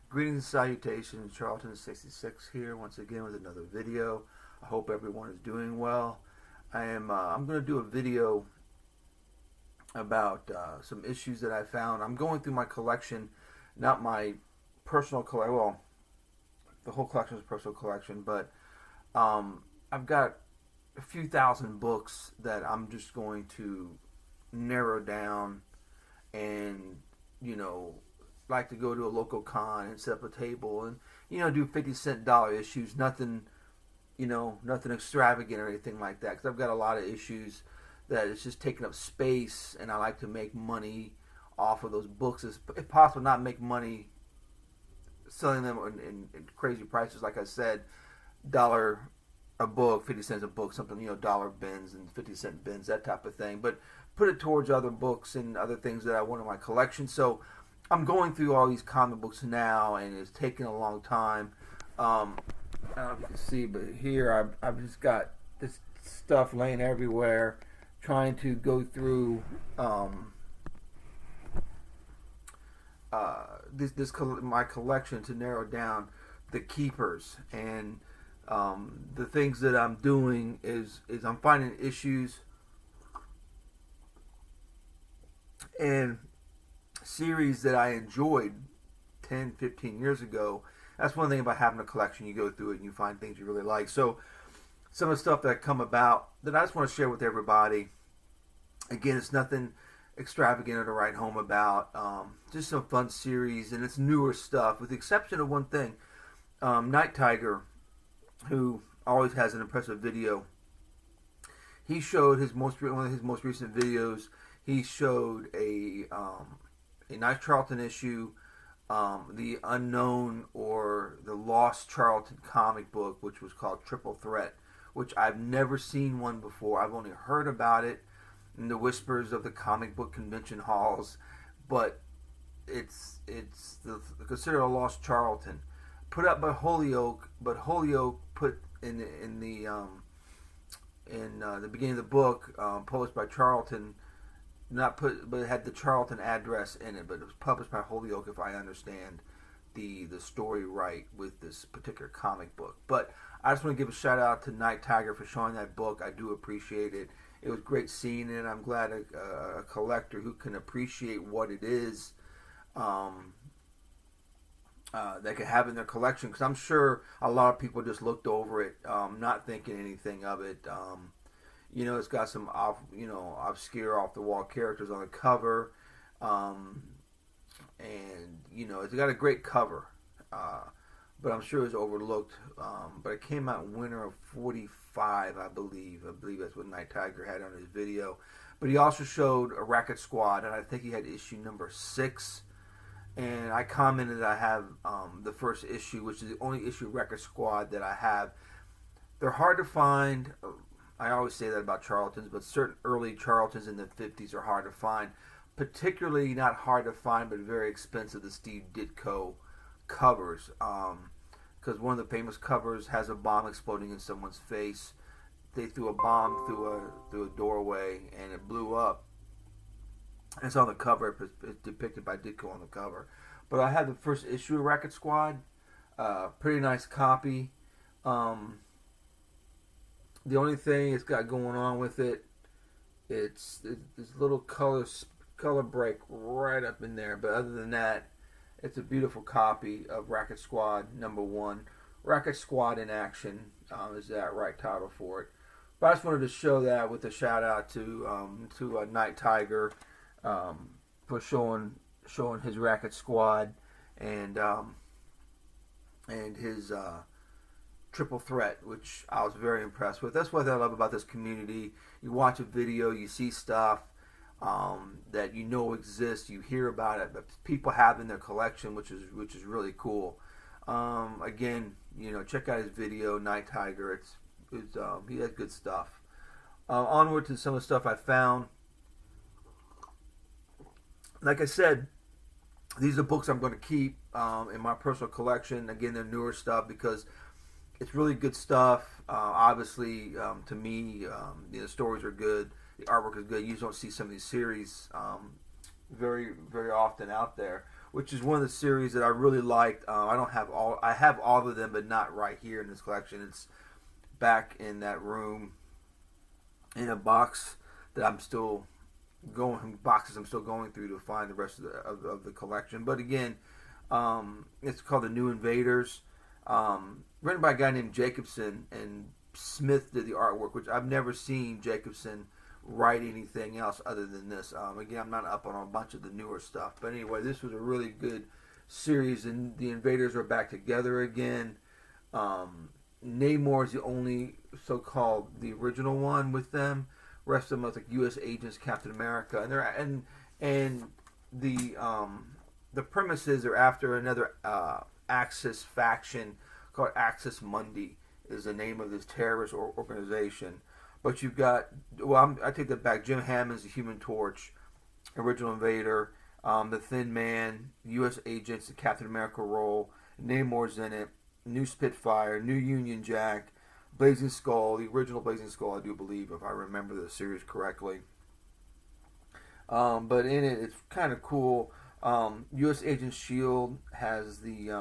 Greetings and salutations, Charlton 66 here once again with another video. I hope everyone is doing well. I'm going to do a video about some issues that I found. I'm going through my collection, not my personal collection. Well, the whole collection is personal collection, but I've got a few thousand books that I'm just going to narrow down and, like to go to a local con and set up a table and, do 50-cent dollar issues. Nothing, nothing extravagant or anything like that. Because I've got a lot of issues that it's just taking up space, and I like to make money off of those books. If possible, not make money selling them in crazy prices. Like I said, dollar a book, 50 cents a book, something, dollar bins and 50-cent bins, that type of thing. But put it towards other books and other things that I want in my collection. So I'm going through all these comic books now, and it's taking a long time. I don't know if you can see, but here I've just got this stuff laying everywhere, trying to go through my collection to narrow down the keepers. And the things that I'm doing is I'm finding issues and series that I enjoyed 10, 15 years ago. That's one thing about having a collection. You go through it and you find things you really like. So some of the stuff that come about that I just want to share with everybody. Again, it's nothing extravagant or to write home about. Just some fun series, and it's newer stuff, with the exception of one thing. Night Tiger, who always has an impressive video, he showed one of his most recent videos. He showed a nice Charlton issue, the unknown or the lost Charlton comic book, which was called Triple Threat, which I've never seen one before. I've only heard about it in the whispers of the comic book convention halls, but it's considered a lost Charlton, put up by Holyoke, but Holyoke put in the beginning of the book, published by Charlton. Not put, but it had the Charlton address in it, but it was published by Holyoke, if I understand the story right, with this particular comic book. But I just want to give a shout out to Night Tiger for showing that book. I do appreciate it. It was great seeing it. I'm glad a collector who can appreciate what it is they could have in their collection, because I'm sure a lot of people just looked over it, not thinking anything of it. It's got some obscure, off-the-wall characters on the cover, and it's got a great cover, but I'm sure it's overlooked. But it came out in winter of '45, I believe. I believe that's what Night Tiger had on his video. But he also showed a Racket Squad, and I think he had issue number 6. And I commented I have the first issue, which is the only issue of Racket Squad that I have. They're hard to find. I always say that about Charltons, but certain early Charltons in the 50s are hard to find. Particularly not hard to find, but very expensive, the Steve Ditko covers. Because one of the famous covers has a bomb exploding in someone's face. They threw a bomb through a doorway, and it blew up. It's on the cover. It's depicted by Ditko on the cover. But I had the first issue of Racket Squad. Pretty nice copy. The only thing it's got going on with it, it's this little color break right up in there. But other than that, it's a beautiful copy of Racket Squad #1. Racket Squad in Action is that right title for it. But I just wanted to show that with a shout out to Night Tiger for showing his Racket Squad and his Triple Threat, which I was very impressed with. That's what I love about this community. You watch a video, you see stuff that exists, you hear about it, but people have in their collection, which is really cool. Again, check out his video, Night Tiger. He has good stuff. Onward to some of the stuff I found. Like I said, these are books I'm going to keep in my personal collection. Again, they're newer stuff because it's really good stuff. Obviously, to me, the stories are good. The artwork is good. You just don't see some of these series very, very often out there. which is one of the series that I really liked. I have all of them, but not right here in this collection. It's back in that room in a box that I'm still going through to find the rest of the collection. But again, it's called The New Invaders, written by a guy named Jacobson, and Smith did the artwork, which I've never seen Jacobson write anything else other than this. Again, I'm not up on a bunch of the newer stuff, but anyway, this was a really good series, and the Invaders are back together again. Namor is the only so-called the original one with them. The rest of them are like U.S. agents, Captain America, and the premises are after another Axis faction called Axis Mundi is the name of this terrorist organization. But you've got, I take that back. Jim Hammond's the Human Torch, original Invader, the Thin Man, U.S. agents, the Captain America role. Namor's in it. New Spitfire, New Union Jack, Blazing Skull, the original Blazing Skull, I do believe, if I remember the series correctly. But in it, it's kind of cool. U.S. Agent Shield has the,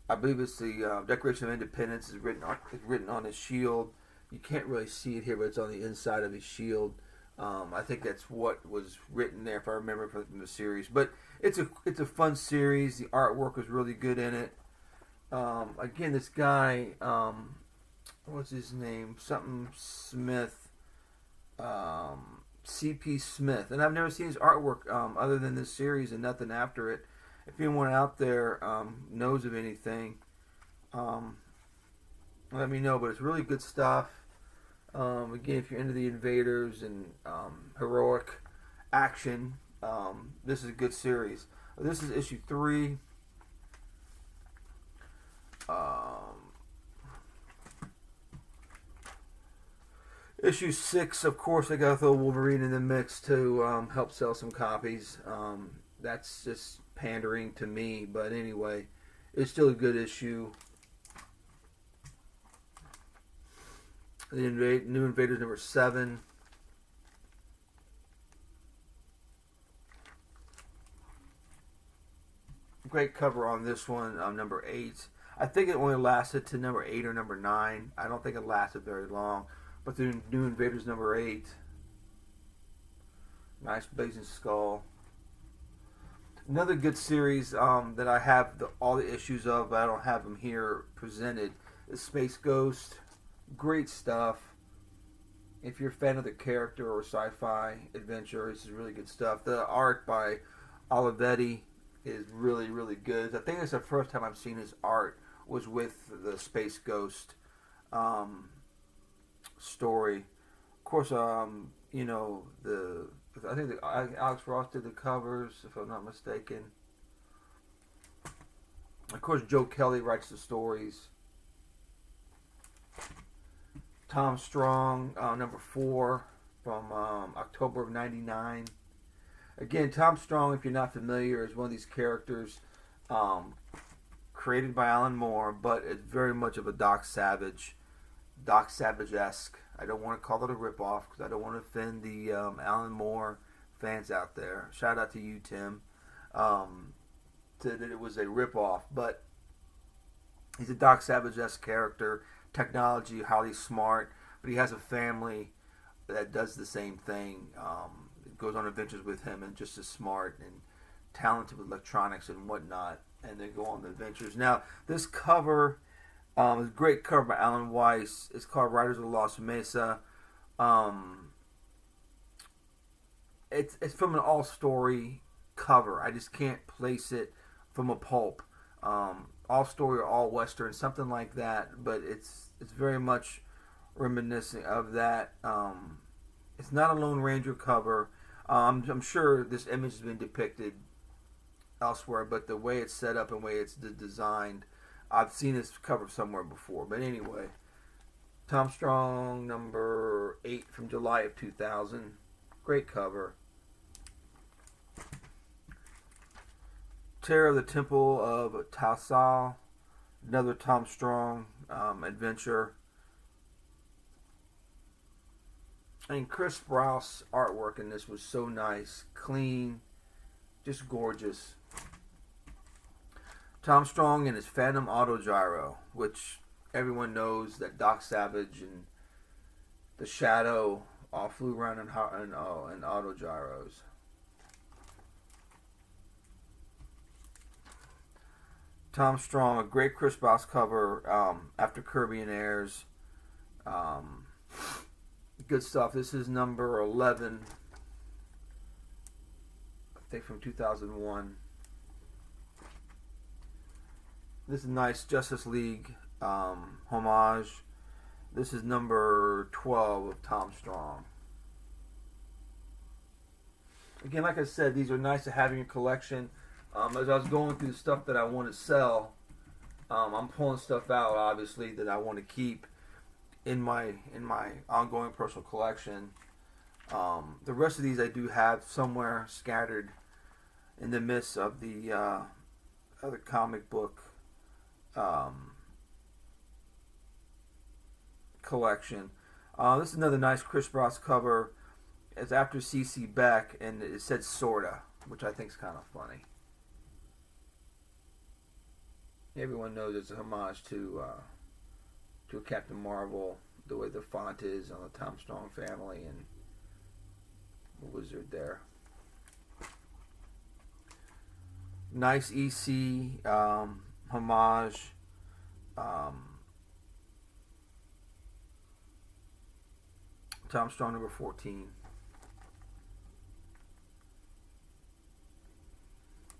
I believe it's the Declaration of Independence is written on his shield. You can't really see it here, but it's on the inside of his shield. I think that's what was written there, if I remember from the series. But it's a fun series. The artwork was really good in it. Again, this guy, what's his name? Something Smith, C.P. Smith, and I've never seen his artwork other than this series and nothing after it. If anyone out there knows of anything, let me know. But it's really good stuff. Again, if you're into the Invaders and heroic action, this is a good series. This is issue 3. Issue 6, of course, I got to throw Wolverine in the mix to help sell some copies. That's just pandering to me, but anyway, it's still a good issue. The New Invaders number 7. Great cover on this one, number 8. I think it only lasted to number 8 or number 9. I don't think it lasted very long. But the New Invaders number 8. Nice Blazing Skull. Another good series that I have all the issues of, but I don't have them here presented, is Space Ghost. Great stuff. If you're a fan of the character or sci-fi adventure, this is really good stuff. The art by Olivetti is really, really good. I think it's the first time I've seen his art was with the Space Ghost story. Of course, you know, I think Alex Ross did the covers, if I'm not mistaken. Of course, Joe Kelly writes the stories. Tom Strong, number 4, from October of '99. Again, Tom Strong, if you're not familiar, is one of these characters created by Alan Moore, but it's very much of a Doc Savage-esque. I don't want to call it a ripoff because I don't want to offend the Alan Moore fans out there. Shout out to you, Tim, that it was a ripoff, but he's a Doc Savage-esque character. Technology, highly smart, but he has a family that does the same thing. Goes on adventures with him, and just as smart and talented with electronics and whatnot, and they go on the adventures. Now, this cover is a great cover by Alan Weiss. It's called Riders of Lost Mesa. It's from an all-story cover. I just can't place it from a pulp. All story or all western, something like that, but it's very much reminiscent of that. It's not a Lone Ranger cover. I'm sure this image has been depicted elsewhere, but the way it's set up and the way it's designed, I've seen this cover somewhere before. But anyway, Tom Strong, number 8 from July of 2000. Great cover. Terror of the Temple of Tassal, another Tom Strong adventure. And Chris Sprouse artwork in this was so nice, clean, just gorgeous. Tom Strong and his Phantom Autogyro, which everyone knows that Doc Savage and the Shadow all flew around in autogyros. Tom Strong, a great Chris Box cover after Kirby and Ayers. Good stuff. This is number 11, I think, from 2001. This is a nice Justice League homage. This is number 12 of Tom Strong. Again, like I said, these are nice to have in your collection. As I was going through the stuff that I want to sell, I'm pulling stuff out, obviously, that I want to keep in my ongoing personal collection. The rest of these I do have somewhere scattered in the midst of the other comic book collection. This is another nice Chris Ross cover. It's after C.C. Beck, and it said "sorta," which I think is kind of funny. Everyone knows it's a homage to Captain Marvel, the way the font is on the Tom Strong family and the Wizard there. Nice EC homage. Tom Strong number 14.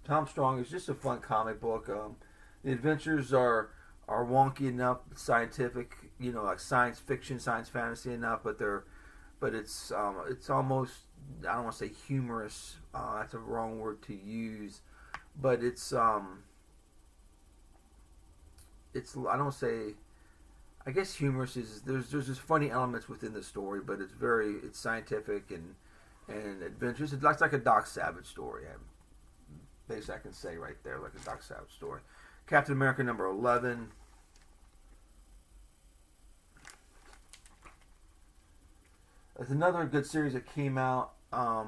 Tom Strong is just a fun comic book. The adventures are wonky enough, scientific, like science fiction, science fantasy enough, but it's almost, I don't want to say humorous. That's a wrong word to use, but it's I don't say. I guess humorous is there's just funny elements within the story, but it's scientific and adventurous. It's like a Doc Savage story. Basically, I can say right there, like a Doc Savage story. Captain America number 11. There's another good series that came out by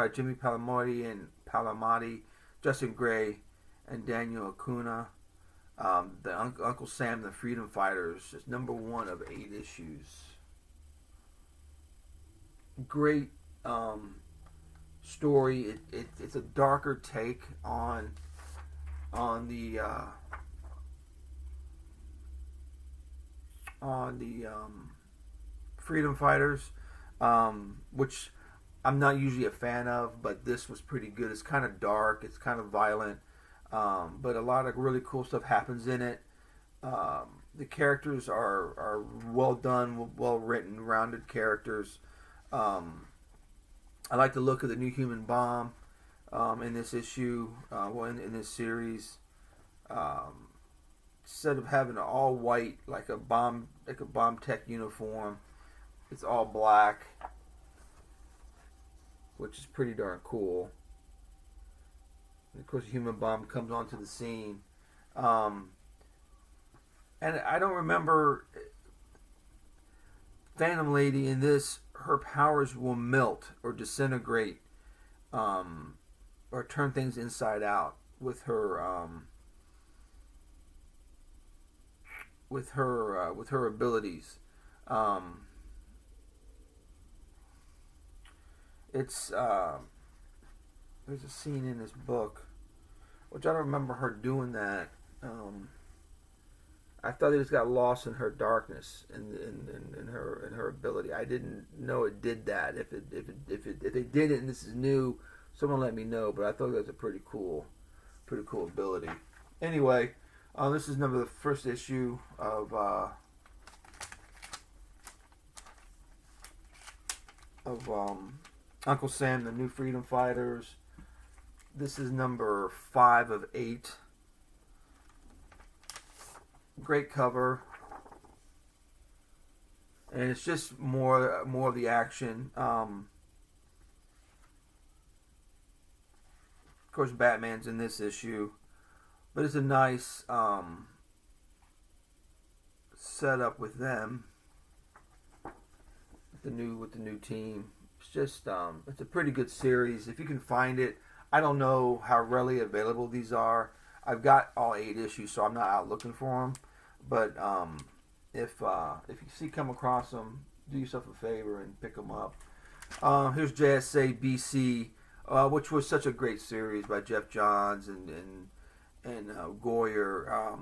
Jimmy Palmiotti, Justin Gray, and Daniel Acuna. The Uncle Sam and the Freedom Fighters is number 1 of 8 issues. Great story. It's a darker take on the Freedom Fighters, which I'm not usually a fan of, but this was pretty good. It's kind of dark. It's kind of violent. But a lot of really cool stuff happens in it. The characters are well done, well written, rounded characters. I like the look of the New Human Bomb in this issue, in this series. Instead of having an all white like a bomb tech uniform, it's all black, which is pretty darn cool. And of course, the Human Bomb comes onto the scene. And I don't remember Phantom Lady in this. Her powers will melt or disintegrate, or turn things inside out with her abilities. There's a scene in this book, which I don't remember her doing that. I thought it just got lost in her darkness and in her ability. I didn't know it did that. If they did it and this is new, someone let me know. But I thought that was a pretty cool ability. Anyway, this is the first issue of Uncle Sam, the New Freedom Fighters. This is number 5 of 8. Great cover, and it's just more of the action. Of course, Batman's in this issue, but it's a nice setup with them, with the new team. It's just it's a pretty good series. If you can find it, I don't know how readily available these are. I've got all 8 issues, so I'm not out looking for them. But if you come across them, do yourself a favor and pick them up. Here's JSA BC, which was such a great series by Jeff Johns and Goyer.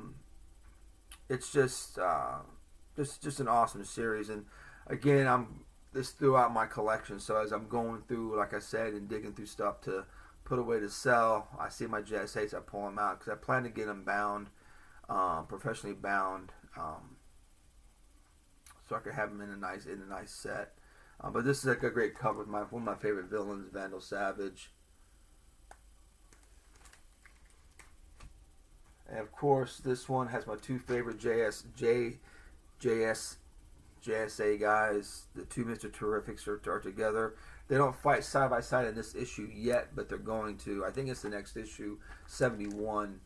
It's just an awesome series, and again, this throughout my collection. So as I'm going through, like I said, and digging through stuff to put away to sell, I see my JSAs, I pull them out because I plan to get them bound, professionally bound, so I can have them in a nice set. But this is like a great cover with one of my favorite villains, Vandal Savage. And of course, this one has my 2 favorite JSA guys. The 2 Mr. Terrifics are together. They don't fight side by side in this issue yet, but they're going to. I think it's the next issue, 71,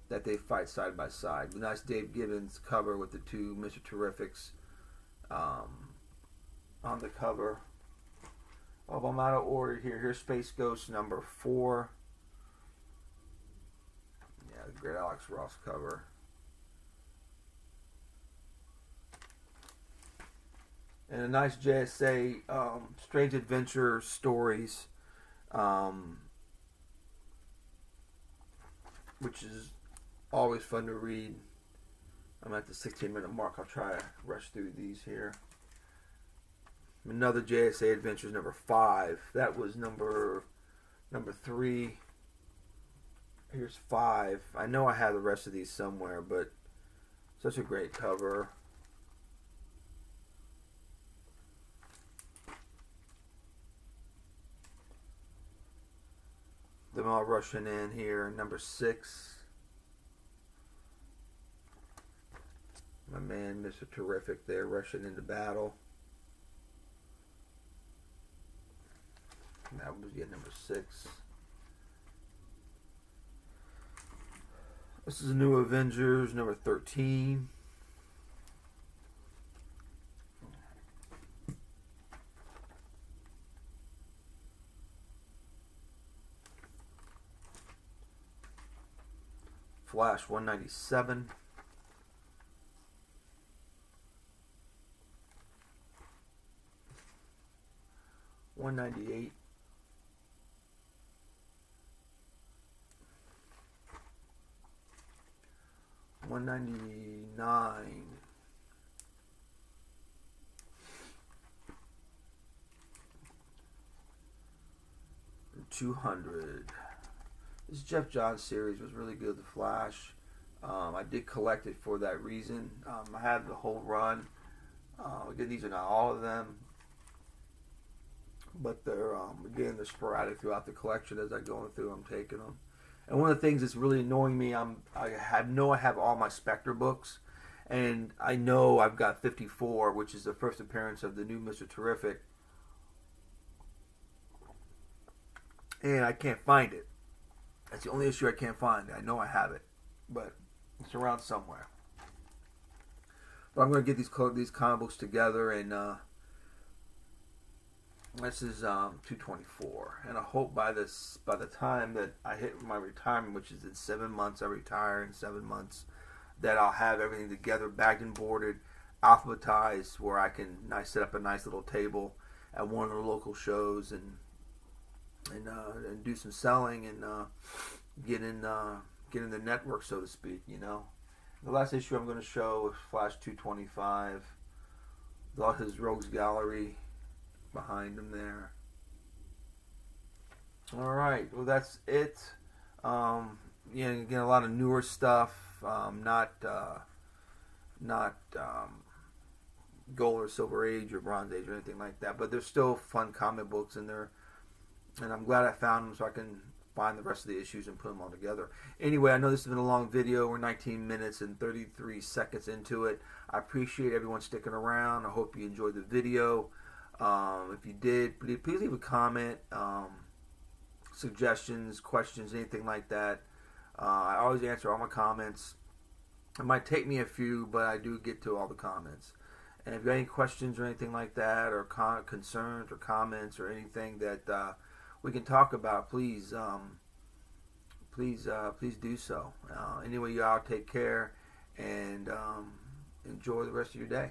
that they fight side by side. Nice Dave Gibbons cover with the 2 Mr. Terrifics on the cover. Oh, I'm out of order here. Here's Space Ghost number 4. Yeah, the great Alex Ross cover. And a nice JSA Strange Adventure stories, which is always fun to read. I'm at the 16-minute mark. I'll try to rush through these here. Another JSA Adventures number 5. That was number 3. Here's 5. I know I have the rest of these somewhere, but such a great cover. Them all rushing in here. Number 6. My man, Mr. Terrific there, rushing into battle. That was number 6. This is a New Avengers, number 13. Flash 197. $198. $199. $200. This Jeff Johns series was really good. The Flash. I did collect it for that reason. I had the whole run. Again, these are not all of them, but they're again they're sporadic throughout the collection. As I go through, I'm taking them. And one of the things that's really annoying me, I have all my Spectre books, and I know I've got 54, which is the first appearance of the new Mr. Terrific, and I can't find it. That's the only issue I can't find. I know I have it, but it's around somewhere. But I'm going to get these comic books together, and this is 224, and I hope by the time that I hit my retirement, which is in 7 months, I retire in 7 months, that I'll have everything together, bagged and boarded, alphabetized, where I can set up a nice little table at one of the local shows and do some selling and get in the network, so to speak. The last issue I'm going to show is Flash 225, with all his Rogues Gallery behind him there. All right, well that's it. Again, a lot of newer stuff, not Gold or Silver Age or Bronze Age or anything like that, but they're still fun comic books, and I'm glad I found them so I can find the rest of the issues and put them all together. Anyway, I know this has been a long video. We're 19 minutes and 33 seconds into it. I appreciate everyone sticking around. I hope you enjoyed the video. If you did, please leave a comment, suggestions, questions, anything like that. I always answer all my comments. It might take me a few, but I do get to all the comments. And if you have any questions or anything like that, or concerns or comments or anything that we can talk about, please please do so. Anyway, you all take care and enjoy the rest of your day.